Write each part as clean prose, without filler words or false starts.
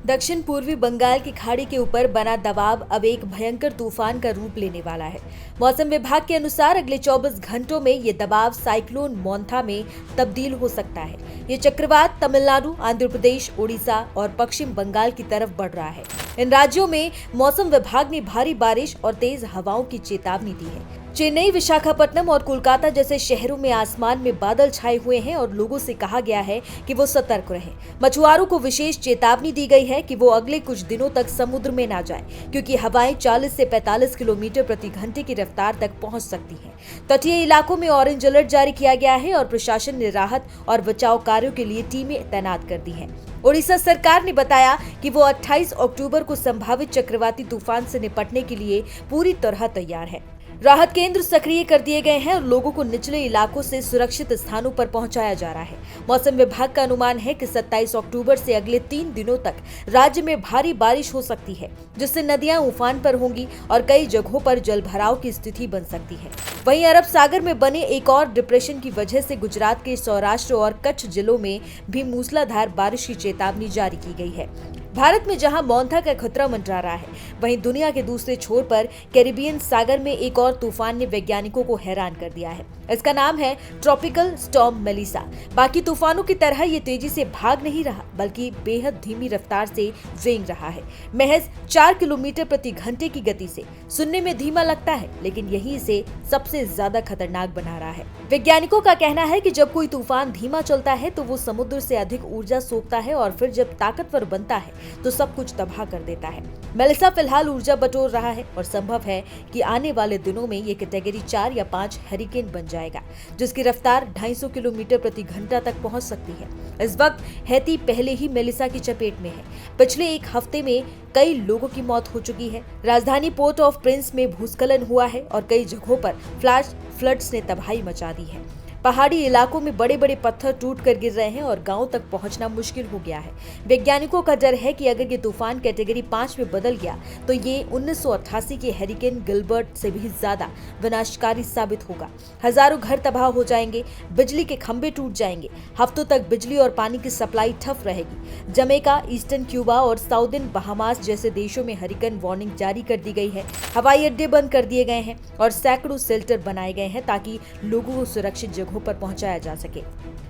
दक्षिण पूर्वी बंगाल की खाड़ी के ऊपर बना दबाव अब एक भयंकर तूफान का रूप लेने वाला है। मौसम विभाग के अनुसार अगले 24 घंटों में ये दबाव साइक्लोन मोंथा में तब्दील हो सकता है। ये चक्रवात तमिलनाडु, आंध्र प्रदेश, उड़ीसा और पश्चिम बंगाल की तरफ बढ़ रहा है। इन राज्यों में मौसम विभाग ने भारी बारिश और तेज हवाओं की चेतावनी दी है। चेन्नई, विशाखापट्टनम और कोलकाता जैसे शहरों में आसमान में बादल छाए हुए हैं और लोगों से कहा गया है कि वो सतर्क रहें। मछुआरों को विशेष चेतावनी दी गई है कि वो अगले कुछ दिनों तक समुद्र में ना जाएं, क्योंकि हवाएं 40 से 45 किलोमीटर प्रति घंटे की रफ्तार तक पहुंच सकती हैं। तटीय इलाकों में ऑरेंज अलर्ट जारी किया गया है और प्रशासन ने राहत और बचाव कार्यों के लिए टीमें तैनात कर दी हैं। ओडिशा सरकार ने बताया कि वो 28 अक्टूबर को संभावित चक्रवाती तूफान से निपटने के लिए पूरी तरह तैयार है। राहत केंद्र सक्रिय कर दिए गए हैं और लोगों को निचले इलाकों से सुरक्षित स्थानों पर पहुंचाया जा रहा है। मौसम विभाग का अनुमान है कि 27 अक्टूबर से अगले 3 दिनों तक राज्य में भारी बारिश हो सकती है, जिससे नदियां उफान पर होंगी और कई जगहों पर जलभराव की स्थिति बन सकती है। वहीं अरब सागर में बने एक और डिप्रेशन की वजह से गुजरात के सौराष्ट्र और कच्छ जिलों में भी मूसलाधार बारिश की चेतावनी जारी की गई है। भारत में जहां मोंथा का खतरा मंडरा रहा है, वहीं दुनिया के दूसरे छोर पर कैरिबियन सागर में एक और तूफान ने वैज्ञानिकों को हैरान कर दिया है। इसका नाम है ट्रॉपिकल स्टॉर्म मेलिसा। बाकी तूफानों की तरह ये तेजी से भाग नहीं रहा, बल्कि बेहद धीमी रफ्तार से रेंग रहा है। महज 4 किलोमीटर प्रति घंटे की गति से। सुनने में धीमा लगता है, लेकिन यही इसे सबसे ज्यादा खतरनाक बना रहा है। वैज्ञानिकों का कहना है कि जब कोई तूफान धीमा चलता है तो वो समुद्र से अधिक ऊर्जा सोखता है और फिर जब ताकतवर बनता है तो सब कुछ तबाह कर देता है। मेलिसा फिलहाल ऊर्जा बटोर रहा है और संभव है कि आने वाले दिनों में ये कैटेगरी 4 या 5 हरिकेन बन जाएगा, जिसकी रफ्तार 250 किलोमीटर प्रति घंटा तक पहुंच सकती है। इस वक्त हैती पहले ही मेलिसा की चपेट में है। पिछले एक हफ्ते में कई लोगों की मौत हो चुकी है। राजधानी पोर्ट ऑफ प्रिंस में भूस्खलन हुआ है और कई जगहों पर फ्लैश फ्लड्स ने तबाही मचा दी है। पहाड़ी इलाकों में बड़े बड़े पत्थर टूट कर गिर रहे हैं और गांव तक पहुंचना मुश्किल हो गया है। वैज्ञानिकों का डर है कि अगर ये तूफान कैटेगरी 5 में बदल गया तो ये 1988 के हैरिकेन गिलबर्ट से भी ज्यादा विनाशकारी साबित होगा। हजारों घर तबाह हो जाएंगे, बिजली के खंभे टूट जाएंगे, हफ्तों तक बिजली और पानी की सप्लाई ठप रहेगी। जमैका, ईस्टर्न क्यूबा और साउदर्न बहामास जैसे देशों में हरिकेन वार्निंग जारी कर दी गई है। हवाई अड्डे बंद कर दिए गए हैं और सैकड़ों शेल्टर बनाए गए हैं ताकि लोगों को सुरक्षित जगहों पर पहुंचाया जा सके।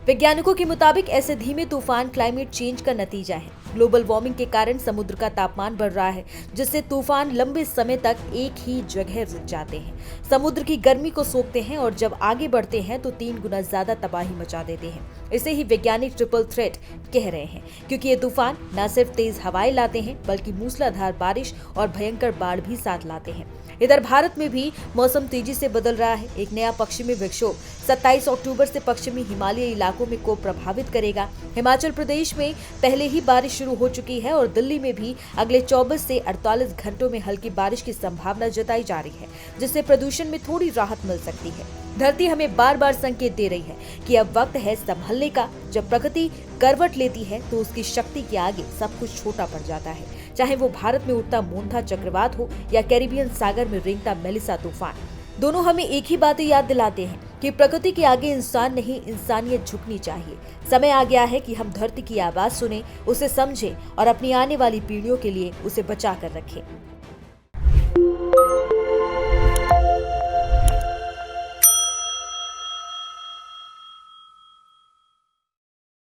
वैज्ञानिकों के मुताबिक ऐसे धीमे तूफान क्लाइमेट चेंज का नतीजा है। ग्लोबल वार्मिंग के कारण समुद्र का तापमान बढ़ रहा है, जिससे तूफान लंबे समय तक एक ही जगह रुक जाते हैं, समुद्र की गर्मी को सोखते हैं और जब आगे बढ़ते हैं तो 3 गुना ज्यादा तबाही मचा देते हैं। इसे ही वैज्ञानिक ट्रिपल थ्रेट कह रहे हैं, क्योंकि ये तूफान न सिर्फ तेज हवाएं लाते हैं बल्कि मूसलाधार बारिश और भयंकर बाढ़ भी साथ लाते हैं। इधर भारत में भी मौसम तेजी से बदल रहा है। एक नया पश्चिमी विक्षोभ 27 अक्टूबर से पश्चिमी हिमालयी इलाकों में को प्रभावित करेगा। हिमाचल प्रदेश में पहले ही बारिश शुरू हो चुकी है और दिल्ली में भी अगले 24 से 48 घंटों में हल्की बारिश की संभावना जताई जा रही है, जिससे प्रदूषण में थोड़ी राहत मिल सकती है। धरती हमें बार बार संकेत दे रही है कि अब वक्त है संभलने का। जब प्रकृति करवट लेती है तो उसकी शक्ति के आगे सब कुछ छोटा पड़ जाता है, चाहे वो भारत में उठता मोंथा चक्रवात हो या कैरिबियन सागर में रेंगता मेलिसा तूफान। दोनों हमें एक ही बातें याद दिलाते हैं कि प्रकृति के आगे इंसान नहीं, इंसानियत झुकनी चाहिए। समय आ गया है कि हम धरती की आवाज सुने, उसे समझें और अपनी आने वाली पीढ़ियों के लिए उसे बचा कर रखें।